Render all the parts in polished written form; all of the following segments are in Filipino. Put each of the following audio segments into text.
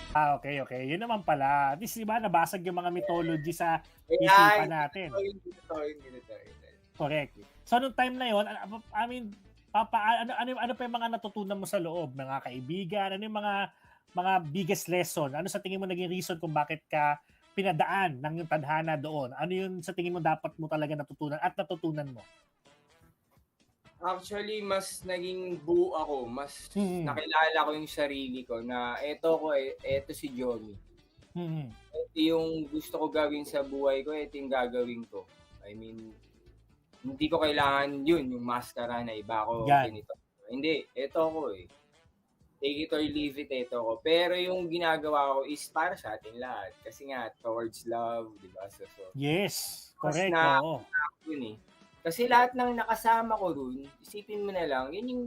Okay, okay. Yun naman pala. At least 'di ba nabasag yung mga mythology sa Kaya isipan natin. hindi totoo yun, hindi totoo yun. Correct. So nung time na yun, I mean, ano pa yung mga natutunan mo sa loob? Mga kaibigan? Ano yung mga biggest lesson? Ano sa tingin mo naging reason kung bakit ka pinadaan ng yung tadhana doon? Ano yun sa tingin mo dapat mo talaga natutunan at natutunan mo? Actually, mas naging buo ako, mas Mm. nakilala ko yung sarili ko na eto si Johnny. Mm. Ito yung gusto ko gawin sa buhay ko, ito yung gagawin ko. I mean, hindi ko kailangan yun, yung maskara na iba ako Yan. ganito. Hindi, eto ako eh. Take it or leave it, eto ako. Pero yung ginagawa ko is para sa ating lahat. Kasi nga, towards love, di ba? So, Yes. mas Correct. na Oo. yun eh. Kasi lahat ng nakasama ko dun, isipin mo na lang, yun yung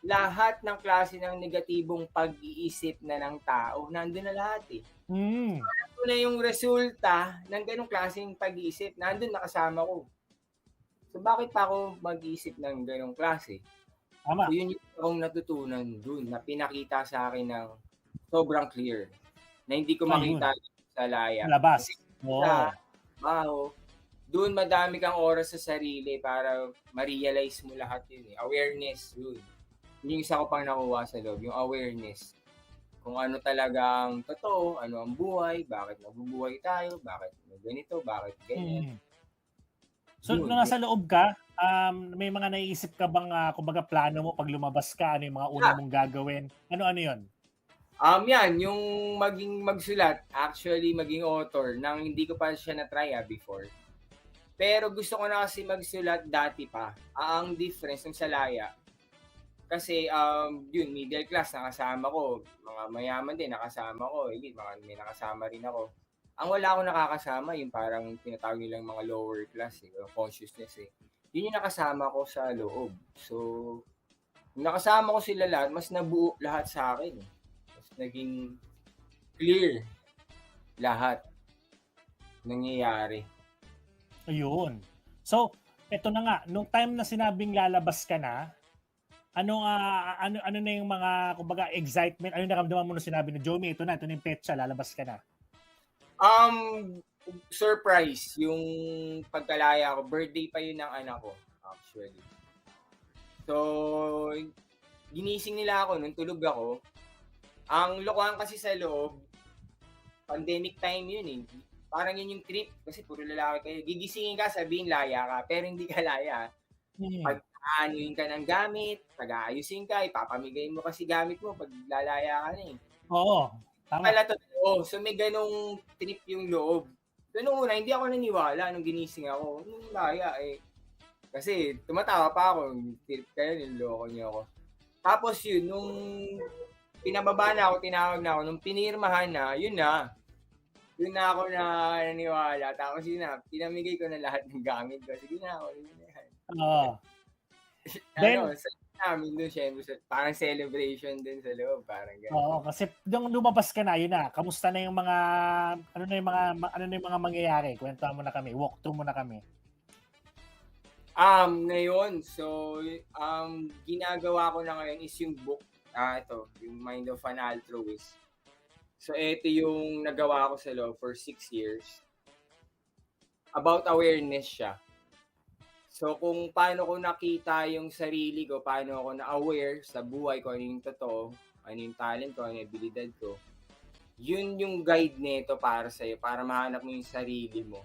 lahat ng klase ng negatibong pag-iisip na ng tao, nandun na lahat eh. Mm. Ito na yung resulta ng ganong klaseng pag-iisip, nandun nakasama ko. So bakit pa ako mag-iisip ng ganong klase? So Tama. yun yung akong natutunan dun na pinakita sa akin ng sobrang clear na hindi ko Ayun. makita sa laya. Labas. Kasi sa Oo. trabaho, dun madami kang oras sa sarili para ma-realize mo lahat yun eh. Awareness, yun. Yun yung isa ko pang nakuha sa loob, yung awareness. Kung ano talagang totoo, ano ang buhay, bakit nabubuhay tayo, bakit ganito, bakit ganyan. Mm. So nung Yun. nasa loob ka, may mga naiisip ka bang, kumbaga plano mo 'pag lumabas ka, ano yung mga una Yeah. mong gagawin? Ano-ano yun? Yan, yung magsulat, actually maging author nang hindi ko pa siya na-try before. Pero gusto ko na kasi magsulat dati pa. Ang difference nung sa Laya, kasi yun, middle class nakasama ko, mga mayaman din nakasama ko, may nakasama rin ako. Ang wala akong nakakasama yung parang tinatawag nilang mga lower class, consciousness eh. Yun yung nakasama ko sa loob. So, nung nakasama ko sila lahat, mas nabuo lahat sa akin eh. Mas naging clear lahat nangyayari. Ayun. So, eto na nga, nung time na sinabing lalabas ka na, ano na yung mga kumbaga excitement, ano yung naramdaman mo nung sinabi na, "Jomy, ito na yung petsa, lalabas ka na." Um, Surprise yung pagkalaya ko, birthday pa yun ng anak ko, actually. So, ginising nila ako nung tulog ako. Ang lokohan kasi sa loob, pandemic time yun eh. Parang yun yung trip kasi puro lalaki kayo. Gigisingin ka, sabihin laya ka, pero hindi ka laya. Mm. Pag-aanuhin ka ng gamit, pag-aayusin ka, ipapamigay mo kasi gamit mo pag lalaya ka na eh. Oo, tama. Pala totoo. So may ganong trip yung loob. So nung una, hindi ako naniwala nung ginising ako. Nung laya eh. Kasi tumatawa pa ako. Trip kayo, niloko niyo ako. Tapos yun, nung pinababa na ako, tinawag na ako, nung pinirmahan na, yun na. Yun na ako na naniwala. Tapos yun na, pinamigay ko na lahat ng gamit ko. Sige na ako, yun na yan. Oo. Ano, Then sa namin doon, syempre, parang celebration din sa loob, parang oo, gano'n. kasi nung lumabas ka na, yun na, kamusta na yung mga ano na yung mga mangyayari? Kwentuhan mo na kami, walk through mo na kami. Ngayon, so, ginagawa ko na ngayon is yung book, ito, yung Mind of an Altruist. So, ito yung nagawa ko sa loob for 6 years. About awareness siya. So, kung paano ko nakita yung sarili ko, paano ako na-aware sa buhay ko, ano yung totoo, ano yung talent ko, ano yung abilidad ko, yun yung guide nito para sa'yo, para mahanap mo yung sarili mo.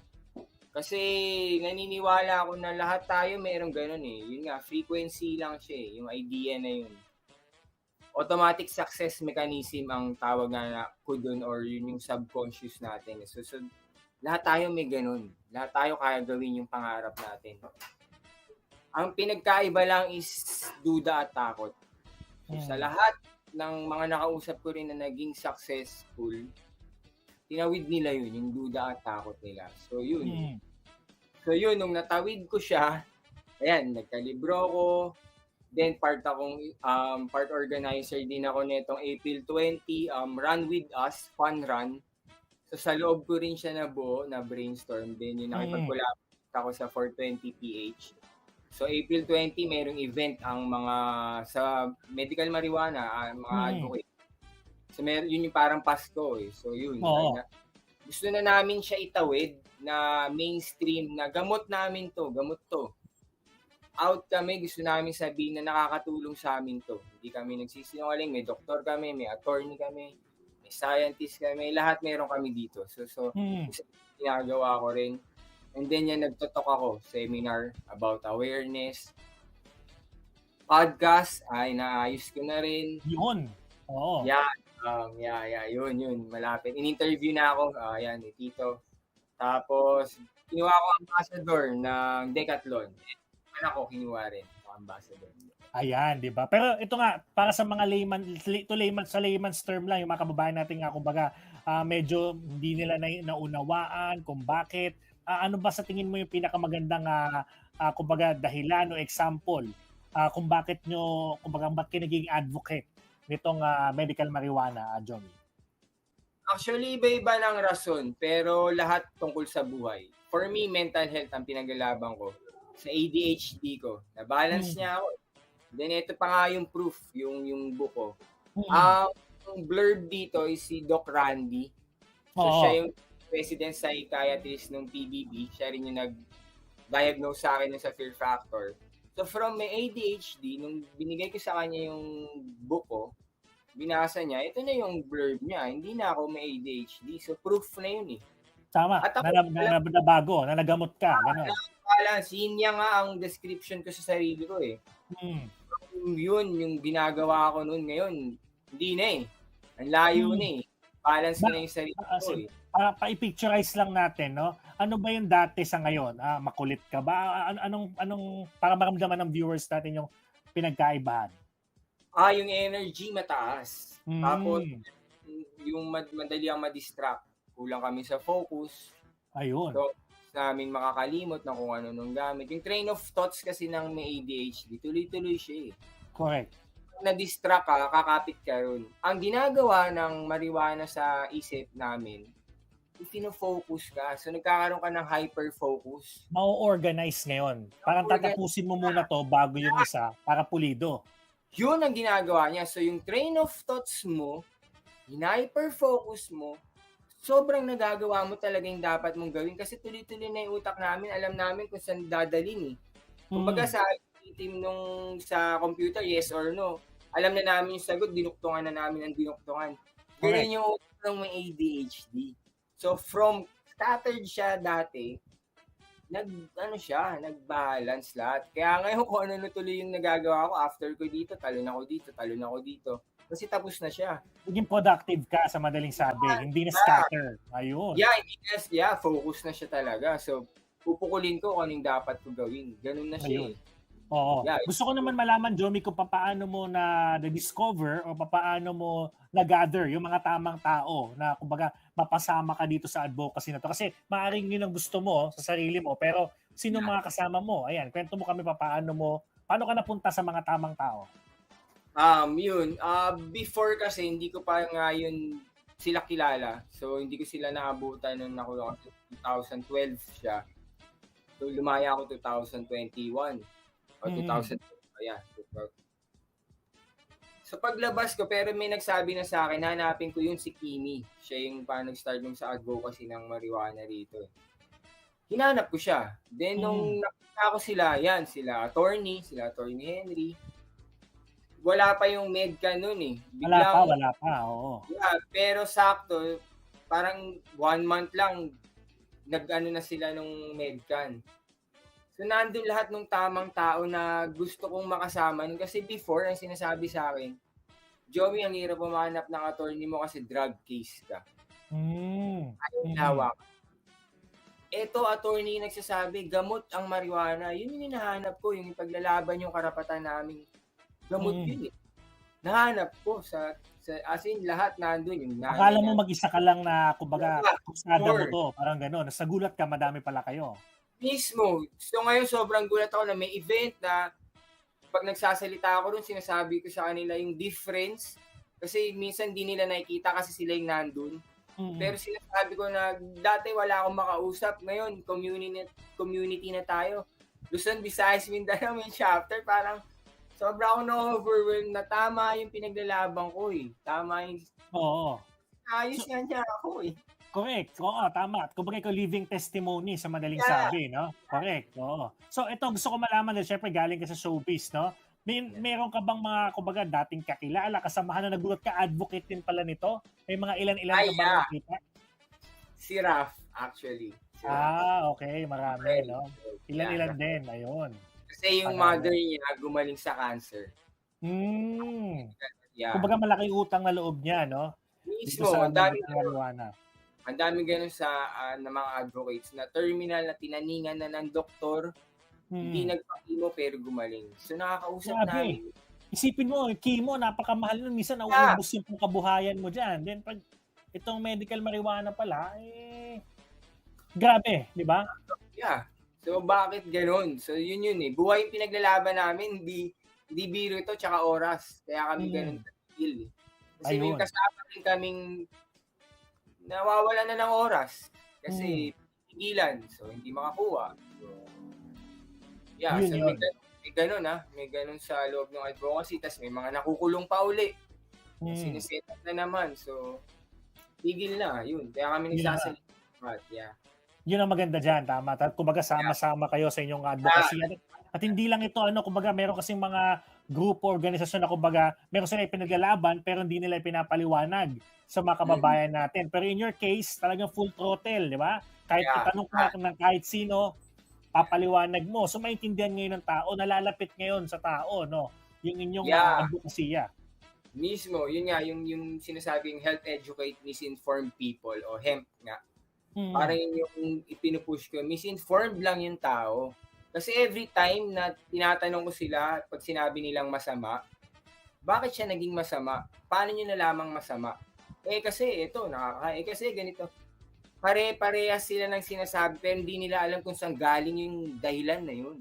Kasi naniniwala ako na lahat tayo merong ganun eh. Yun nga, frequency lang siya eh, yung idea na yun. Automatic success mechanism ang tawag nga ko dun or yun yung subconscious natin. So, lahat tayo may ganun. Lahat tayo kaya gawin yung pangarap natin. Ang pinagkaiba lang is duda at takot. So, sa lahat ng mga nakausap ko rin na naging successful, tinawid nila yun, yung duda at takot nila. So, yun. Mm. So, yun, nung natawid ko siya, ayan, nagkalibro ko. Then, part organizer din ako nitong April 20, Run With Us, Fun Run. So, sa loob ko rin siya nabuo, na brainstorm din. Yung nakipag-collaborate ako sa 420PH. So, April 20, mayroong event ang mga sa medical marijuana, mga advocate. So yun yung parang Pasko eh. So yun, Oo. gusto na namin siya itawid na mainstream na gamot namin 'to, gamot 'to. Out kami, gusto namin sabihin na nakakatulong sa amin 'to. Hindi kami nagsisinungaling, may doktor kami, may attorney kami, may scientist kami, lahat meron kami dito. So Mm. isa ginagawa ko rin. And then yan nagto-talk ako, seminar about awareness. Podcast ay naayos ko na rin. Yun. Oo. Yan, yun, malapit. In-interview na ako, yan, ni Tito. Tapos, kinuha ko ambassador ng Decathlon. Anak ko, kinuha rin ang ambassador. Ayan, di ba? Pero ito nga, para sa mga layman's term lang, yung mga kababayan natin nga, kumbaga, medyo hindi nila naunawaan kung bakit. Ano ba sa tingin mo yung pinakamagandang, kumbaga, dahilan o example kung bakit ba't kayo naging advocate nitong medical marijuana, Johnny? Actually, iba-iba ng rason, pero lahat tungkol sa buhay. For me, mental health ang pinaglalaban ko. Sa ADHD ko, na-balance niya ako. Then ito pa nga yung proof, yung book ko. Yung blurb dito is si Doc Randy. So siya yung resident psychiatrist ng PBB. Siya rin yung nag-diagnose sa akin sa Fear Factor. So from my ADHD, nung binigay ko sa kanya yung book ko, binasa niya, ito na yung blurb niya. Hindi na ako may ADHD. So proof na yun eh. Tama, at ako, nabago, na nagamot ka. Balance, yun nga ang description ko sa sarili ko eh. Yun, yung ginagawa ko noon ngayon, hindi na eh. Ang layo na eh. Balance na yung sarili ko eh. Para pa-picturize lang natin, no? Ano ba yung dati sa ngayon? Makulit ka ba? Anong para maramdaman ng viewers natin yung pinagkaibahan? Yung energy mataas. Tapos, yung madali ang madistract. Kulang kami sa focus. Ayun. So, namin makakalimot na kung ano nung gamit. Yung train of thoughts kasi ng may ADHD, tuloy-tuloy siya eh. Correct. Na-distract ka, kakapit ka ron. Ang ginagawa ng marijuana sa isip namin, focus ka. So, nagkakaroon ka ng hyper-focus. Ma-organize ngayon. Parang tatapusin mo muna to bago yung isa para pulido. Yun ang ginagawa niya. So, yung train of thoughts mo, hyper-focus mo, sobrang nagagawa mo talaga yung dapat mong gawin kasi tuloy-tuloy na yung utak namin, alam namin kung saan dadalhin eh. Kumbaga sa team nung sa computer, yes or no, alam na namin yung sagot, dinuktungan na namin ang dinuktungan. Ganyan yung utak ng may ADHD. So from scattered siya dati, nag-balance lahat. Kaya ngayon kung ano tuloy yung nagagawa ko, after ko dito, talon ako dito. Kasi tapos na siya. Naging productive ka sa madaling sabi. Hindi na scatter. Ayun. Yeah, focus na siya talaga. So, pupukulin ko kung anong dapat ko gawin. Ganun na siya. Oo. Yeah. Gusto ko naman malaman, Jomi, kung paano mo na-discover o paano mo na-gather yung mga tamang tao na kumbaga mapasama ka dito sa advocacy na to. Kasi maaaring yun ang gusto mo sa sarili mo, pero sino mga kasama mo? Ayan, kwento mo kami paano ka napunta sa mga tamang tao? Before kasi hindi ko pa nga yun sila kilala. So hindi ko sila naabutan nung nakulong ako 2012 siya. So lumaya ako 2021 o 2012. Ayan. So paglabas ko, pero may nagsabi na sa akin, hanapin ko yun si Kimi. Siya yung nag-start nung sa advocacy ng marijuana rito. Hinanap ko siya. Then nung nakita ko sila attorney Henry, wala pa yung Medcan nun eh. Wala pa, oo. Yeah, pero sakto, parang 1 month lang, nag-ano na sila nung Medcan. So, nandun lahat ng tamang tao na gusto kong makasama. Kasi before, ang sinasabi sa akin, Joey, ang hirap umanap ng attorney mo kasi drug case ka. Ayaw hawak. Eto, attorney nagsasabi, gamot ang marijuana. Yun yung hinahanap ko, yung ipaglalaban yung karapatan namin. Gamot yun eh. Nahanap ko as in lahat nandun. Yung akala mo mag-isa ka lang na, kumbaga, kusada mo to. Parang gano'n. Nasagulat ka, madami pala kayo. Mismo. So ngayon sobrang gulat ako na may event na pag nagsasalita ako ron, sinasabi ko sa kanila yung difference. Kasi minsan di nila nakikita kasi sila yung nandun. Pero sinasabi ko na dati wala akong makausap. Ngayon, community na tayo. Luzon, Visayas, Mindanao, may chapter. Parang sobra ako na-overwhelm na tama yung pinaglalaban ko eh. Tama yung Oo. ayos So, nga niya ako eh. correct. Oo, tama. At kumbaga ikaw living testimony sa madaling Yeah. sabi, no? Correct. Oo. So ito gusto ko malaman din, syempre galing ka sa showbiz, no? Meron ka bang mga kumbaga dating kakilala, kasamahan na nagulat ka, advocate din pala nito? May mga ilan-ilan ka bang Yeah. nakita? Si Raf, actually. Si Raf. Okay, marami, Okay. no? Yeah. Ilan-ilan din, ayun. Kasi yung mother niya gumaling sa cancer. Yeah. Kumbaga malaking utang na loob niya, no? Dito Mismo, sa ang dami marijuana. ang daming ganun sa ng mga advocates na terminal na tinaningan na ng doktor, hindi nagpa-chemo pero gumaling. So nakakausap Grabe. namin. Isipin mo, chemo, napakamahal nun. Minsan nauubos yung kabuhayan mo dyan. Then pag itong medical marijuana pala, grabe, di ba? Yeah. So bakit ganun? So yun eh. Buhay yung pinaglalaban namin, hindi biro ito tsaka oras. Kaya kami ganun ka-feel. Kasi may kasama rin kaming nawawala na ng oras. Kasi pigilan. So hindi makakuha. So, yeah. So may ganun may ganun sa loob ng advocacy. Tapos may mga nakukulong pa uli. Siniset up na naman. So tigil na. Yun. Kaya kami nagsasalita. Yeah. Yun ang maganda dyan, tama. Kumbaga sama-sama kayo sa inyong advocacy. At hindi lang ito, kumbaga meron kasing mga grupo, organisasyon na kumbaga meron sila ipinaglalaban pero hindi nila ipinapaliwanag sa mga kababayan natin. Pero in your case, talagang full throttle, di ba? Kahit itanong ka ng kahit sino, papaliwanag mo. So maintindihan ngayon ng tao, nalalapit ngayon sa tao, no? Yung inyong advocacy. Mismo, yun nga, yung sinasabing health educate misinformed people o hemp nga. Parang yung ipinupush ko, misinformed lang yung tao. Kasi every time na tinatanong ko sila, pag sinabi nilang masama, bakit siya naging masama? Paano nyo nalamang masama? Kasi ito, kasi ganito. Pare-parehas sila ng sinasabi, pero hindi nila alam kung saan galing yung dahilan na yun.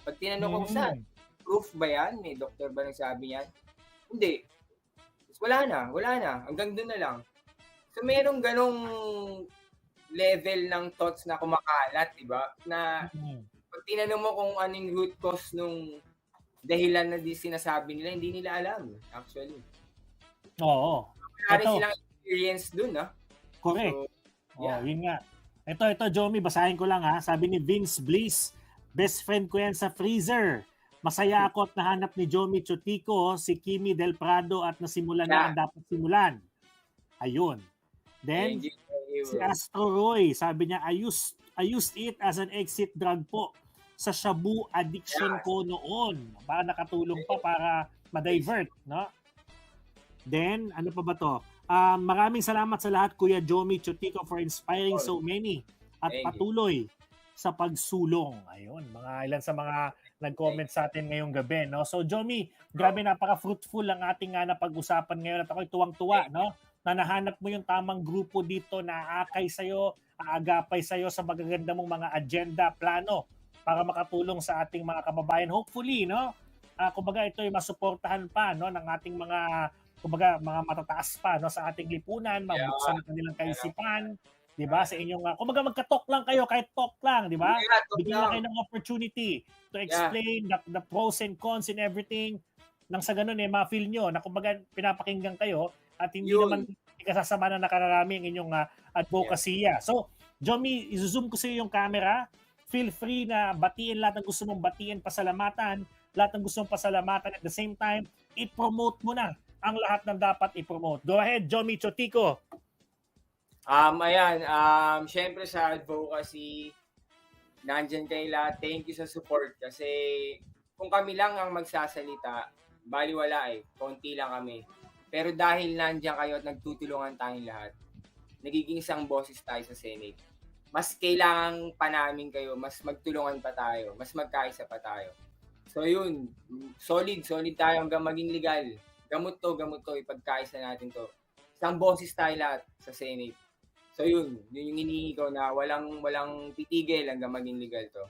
Pag tinanong ko saan, proof ba yan? May doktor ba nagsabi yan? Hindi. Wala na. Hanggang doon na lang. So, merong ganong level ng thoughts na kumakalat, di ba? Na pag tinanong mo kung anong root cause nung dahilan na sinasabi nila, hindi nila alam, actually. Oo. Wala rin silang experience dun, Correct. So, yun nga. Ito, Jomi, basahin ko lang Sabi ni Vince Bliss, best friend ko yan sa freezer. Masaya ako at nahanap ni Jomi Chotico si Kimi Del Prado at nasimulan na ang dapat simulan. Ayun. Then, si Astro Roy, sabi niya, I used it as an exit drug po sa shabu addiction ko noon. Para nakatulong pa para ma-divert, no? Then, ano pa ba to? Maraming salamat sa lahat, Kuya Jomi Chotico, for inspiring so many at patuloy sa pagsulong. Ayun, mga ilan sa mga nag-comment sa atin ngayong gabi, no? So, Jomi, grabe, napaka-fruitful ang ating napag-usapan ngayon at ako'y tuwang-tuwa, no? Na nahanap mo yung tamang grupo dito na aakay sa'yo, aagapay sa'yo sa magaganda mong mga agenda, plano para makatulong sa ating mga kababayan. Hopefully, no? Kumbaga ito ay masuportahan pa, no, ng ating mga kumbaga mga matataas pa, no, sa ating lipunan, mabuksan ang kanilang kaisipan, 'di ba? Sa inyong kumbaga magka-talk lang kayo, kahit talk lang, 'di ba? Bigyan lang kayo ng opportunity to explain the pros and cons and everything. Nang sa ganun ma-feel nyo na kumbaga pinapakinggan kayo at hindi naman ikasasama na nakararami ang inyong advocacy. So, Jomi, i-zoom ko sa iyo yung camera. Feel free na batiin lahat ng gusto mong batiin, pasalamatan, lahat ng gusto mong pasalamatan at the same time, i-promote mo na ang lahat ng dapat i-promote. Go ahead, Jomi Chotico. Syempre sa advocacy, nandyan kayo lahat. Thank you sa support kasi kung kami lang ang magsasalita, baliwala konti lang kami. Pero dahil nandiyan kayo at nagtutulungan tayong lahat, nagiging isang boses tayo sa Senate. Mas kailangan pa namin kayo, mas magtulungan pa tayo, mas magkaisa pa tayo. So yun, solid tayo hanggang maging legal. Gamot to, ipagkaisa natin to. Isang boses tayo lahat sa Senate. So yun yung hinihingi ko na walang titigil hanggang maging legal to.